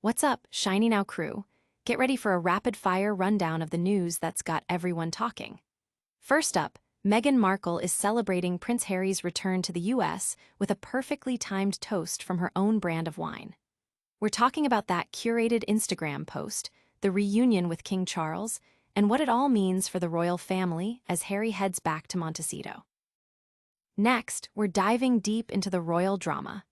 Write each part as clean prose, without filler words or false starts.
What's up, ShinyNow crew? Get ready for a rapid-fire rundown of the news that's got everyone talking. First up, Meghan Markle is celebrating Prince Harry's return to the US with a perfectly timed toast from her own brand of wine. We're talking about that curated Instagram post, the reunion with King Charles, and what it all means for the royal family as Harry heads back to Montecito. Next, we're diving deep into the royal drama.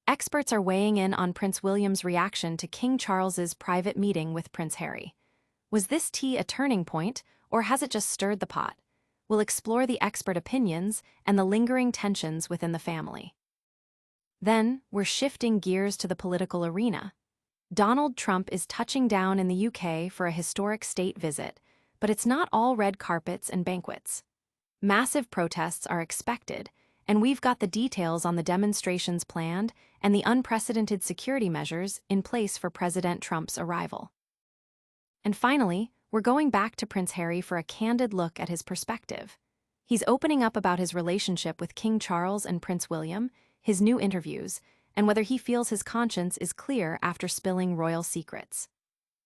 Experts are weighing in on Prince William's reaction to King Charles's private meeting with Prince Harry. Was this tea a turning point, or has it just stirred the pot? We'll explore the expert opinions and the lingering tensions within the family. Then, we're shifting gears to the political arena. Donald Trump is touching down in the UK for a historic state visit, but it's not all red carpets and banquets. Massive protests are expected, and we've got the details on the demonstrations planned and the unprecedented security measures in place for President Trump's arrival. And finally, we're going back to Prince Harry for a candid look at his perspective. He's opening up about his relationship with King Charles and Prince William, his new interviews, and whether he feels his conscience is clear after spilling royal secrets.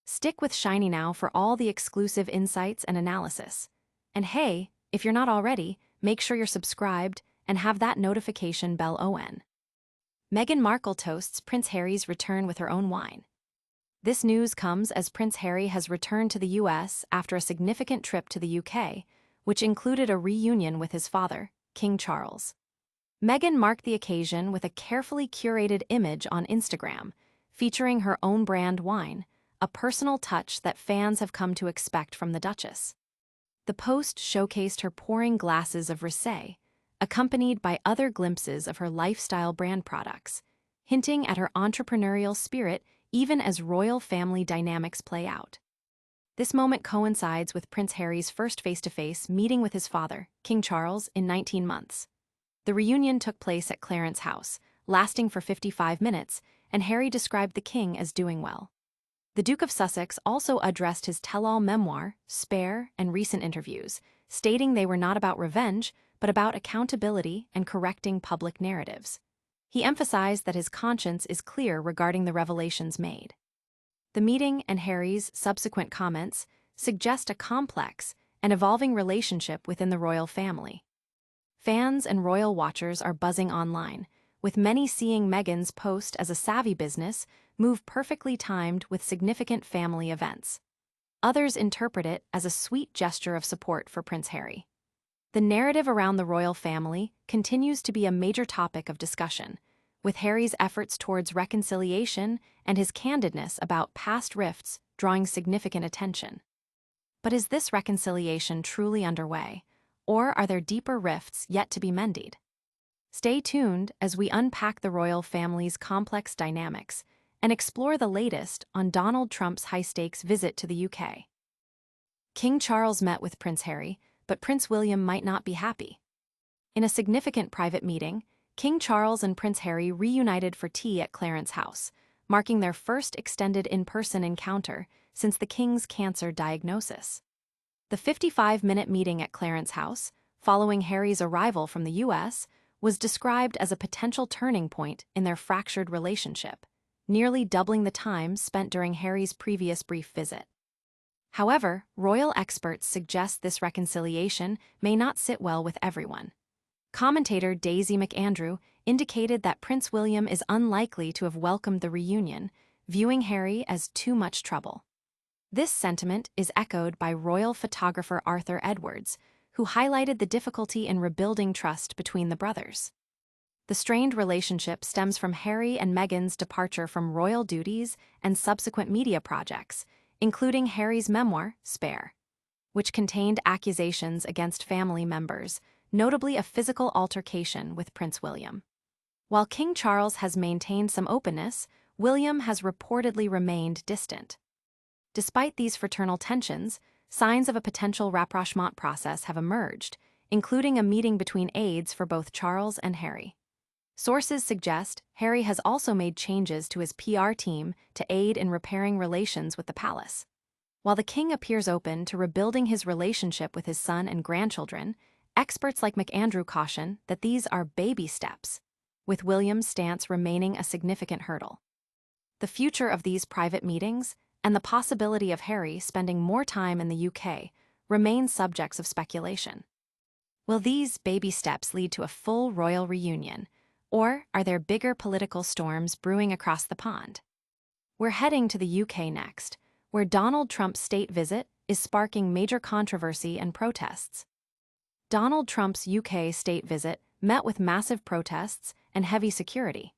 Stick with ShinyNow for all the exclusive insights and analysis. And hey, if you're not already, make sure you're subscribed and have that notification bell on. Meghan Markle toasts Prince Harry's return with her own wine. This news comes as Prince Harry has returned to the US after a significant trip to the UK, which included a reunion with his father, King Charles. Meghan marked the occasion with a carefully curated image on Instagram, featuring her own brand wine, a personal touch that fans have come to expect from the Duchess. The post showcased her pouring glasses of rosé, accompanied by other glimpses of her lifestyle brand products, hinting at her entrepreneurial spirit even as royal family dynamics play out. This moment coincides with Prince Harry's first face-to-face meeting with his father, King Charles, in 19 months. The reunion took place at Clarence House, lasting for 55 minutes, and Harry described the king as doing well. The Duke of Sussex also addressed his tell-all memoir, Spare, and recent interviews, stating they were not about revenge, but about accountability and correcting public narratives. He emphasized that his conscience is clear regarding the revelations made. The meeting and Harry's subsequent comments suggest a complex and evolving relationship within the royal family. Fans and royal watchers are buzzing online, with many seeing Meghan's post as a savvy business move perfectly timed with significant family events. Others interpret it as a sweet gesture of support for Prince Harry. The narrative around the royal family continues to be a major topic of discussion, with Harry's efforts towards reconciliation and his candidness about past rifts drawing significant attention. But is this reconciliation truly underway, or are there deeper rifts yet to be mended? Stay tuned as we unpack the royal family's complex dynamics and explore the latest on Donald Trump's high-stakes visit to the UK. King Charles met with Prince Harry, but Prince William might not be happy. In a significant private meeting, King Charles and Prince Harry reunited for tea at Clarence House, marking their first extended in-person encounter since the king's cancer diagnosis. The 55-minute meeting at Clarence House, following Harry's arrival from the US, was described as a potential turning point in their fractured relationship, nearly doubling the time spent during Harry's previous brief visit. However, royal experts suggest this reconciliation may not sit well with everyone. Commentator Daisy McAndrew indicated that Prince William is unlikely to have welcomed the reunion, viewing Harry as too much trouble. This sentiment is echoed by royal photographer Arthur Edwards, who highlighted the difficulty in rebuilding trust between the brothers. The strained relationship stems from Harry and Meghan's departure from royal duties and subsequent media projects, including Harry's memoir, Spare, which contained accusations against family members, notably a physical altercation with Prince William. While King Charles has maintained some openness, William has reportedly remained distant. Despite these fraternal tensions, signs of a potential rapprochement process have emerged, including a meeting between aides for both Charles and Harry. Sources suggest Harry has also made changes to his PR team to aid in repairing relations with the palace. While the king appears open to rebuilding his relationship with his son and grandchildren, experts like McAndrew caution that these are baby steps, with William's stance remaining a significant hurdle. The future of these private meetings, and the possibility of Harry spending more time in the UK, remain subjects of speculation. Will these baby steps lead to a full royal reunion, or are there bigger political storms brewing across the pond? We're heading to the UK next, where Donald Trump's state visit is sparking major controversy and protests. Donald Trump's UK state visit met with massive protests and heavy security.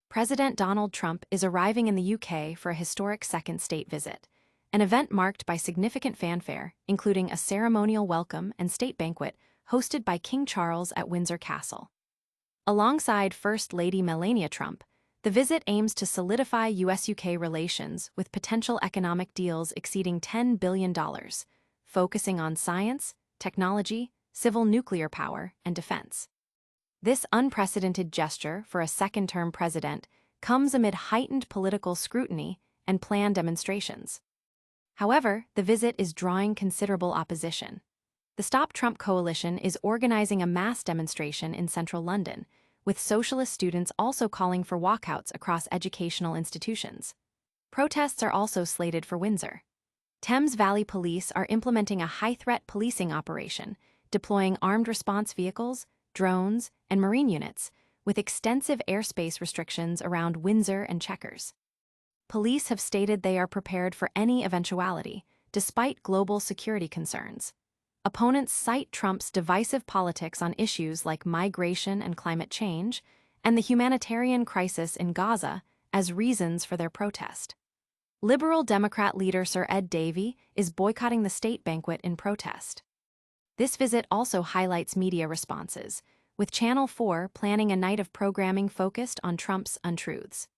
President Donald Trump is arriving in the UK for a historic second state visit, an event marked by significant fanfare, including a ceremonial welcome and state banquet hosted by King Charles at Windsor Castle. Alongside First Lady Melania Trump, the visit aims to solidify US-UK relations with potential economic deals exceeding $10 billion, focusing on science, technology, civil nuclear power, and defense. This unprecedented gesture for a second-term president comes amid heightened political scrutiny and planned demonstrations. However, the visit is drawing considerable opposition. The Stop Trump Coalition is organizing a mass demonstration in central London, with socialist students also calling for walkouts across educational institutions. Protests are also slated for Windsor. Thames Valley Police are implementing a high-threat policing operation, deploying armed response vehicles, drones, and marine units, with extensive airspace restrictions around Windsor and Chequers. Police have stated they are prepared for any eventuality, despite global security concerns. Opponents cite Trump's divisive politics on issues like migration and climate change, and the humanitarian crisis in Gaza as reasons for their protest. Liberal Democrat leader Sir Ed Davey is boycotting the state banquet in protest. This visit also highlights media responses, with Channel 4 planning a night of programming focused on Trump's untruths.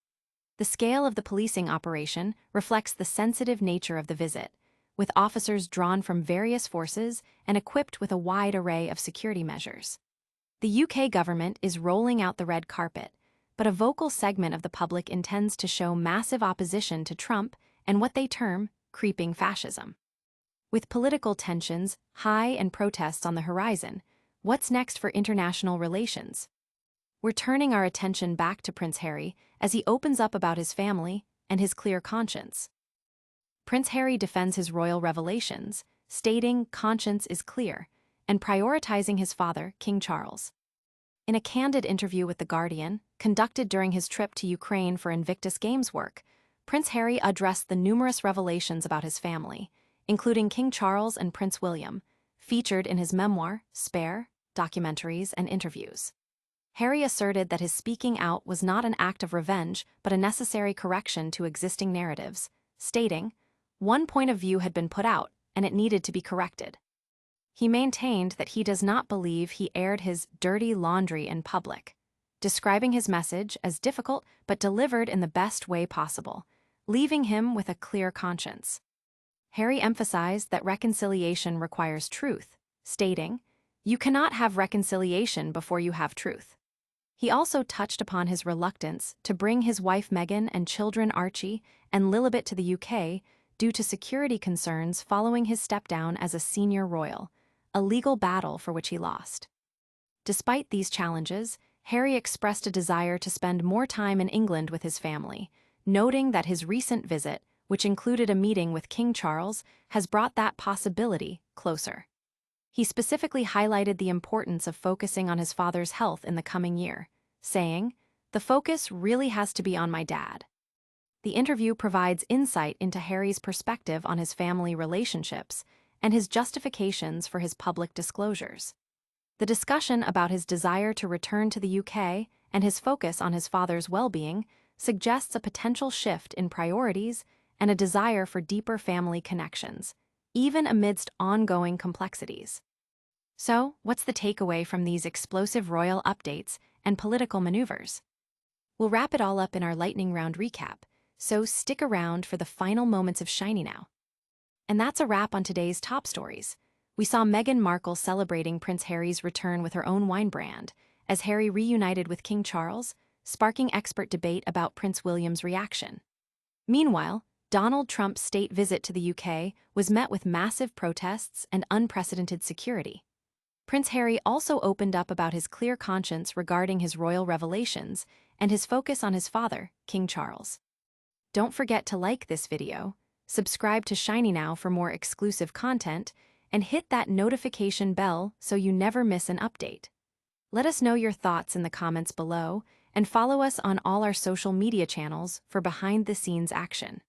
The scale of the policing operation reflects the sensitive nature of the visit, with officers drawn from various forces and equipped with a wide array of security measures. The UK government is rolling out the red carpet, but a vocal segment of the public intends to show massive opposition to Trump and what they term creeping fascism. With political tensions high and protests on the horizon, what's next for international relations? We're turning our attention back to Prince Harry as he opens up about his family and his clear conscience. Prince Harry defends his royal revelations, stating conscience is clear, and prioritizing his father, King Charles. In a candid interview with The Guardian, conducted during his trip to Ukraine for Invictus Games work, Prince Harry addressed the numerous revelations about his family, including King Charles and Prince William, featured in his memoir, Spare, documentaries, and interviews. Harry asserted that his speaking out was not an act of revenge but a necessary correction to existing narratives, stating, "One point of view had been put out, and it needed to be corrected." He maintained that he does not believe he aired his dirty laundry in public, describing his message as difficult but delivered in the best way possible, leaving him with a clear conscience. Harry emphasized that reconciliation requires truth, stating, "You cannot have reconciliation before you have truth." He also touched upon his reluctance to bring his wife Meghan and children Archie and Lilibet to the UK due to security concerns following his step-down as a senior royal, a legal battle for which he lost. Despite these challenges, Harry expressed a desire to spend more time in England with his family, noting that his recent visit, which included a meeting with King Charles, has brought that possibility closer. He specifically highlighted the importance of focusing on his father's health in the coming year, saying, "The focus really has to be on my dad." The interview provides insight into Harry's perspective on his family relationships and his justifications for his public disclosures. The discussion about his desire to return to the UK and his focus on his father's well-being suggests a potential shift in priorities and a desire for deeper family connections, even amidst ongoing complexities. So, what's the takeaway from these explosive royal updates and political maneuvers? We'll wrap it all up in our lightning round recap, so stick around for the final moments of ShinyNow. And that's a wrap on today's top stories. We saw Meghan Markle celebrating Prince Harry's return with her own wine brand, as Harry reunited with King Charles, sparking expert debate about Prince William's reaction. Meanwhile, Donald Trump's state visit to the UK was met with massive protests and unprecedented security. Prince Harry also opened up about his clear conscience regarding his royal revelations and his focus on his father, King Charles. Don't forget to like this video, subscribe to ShinyNow for more exclusive content, and hit that notification bell so you never miss an update. Let us know your thoughts in the comments below, and follow us on all our social media channels for behind-the-scenes action.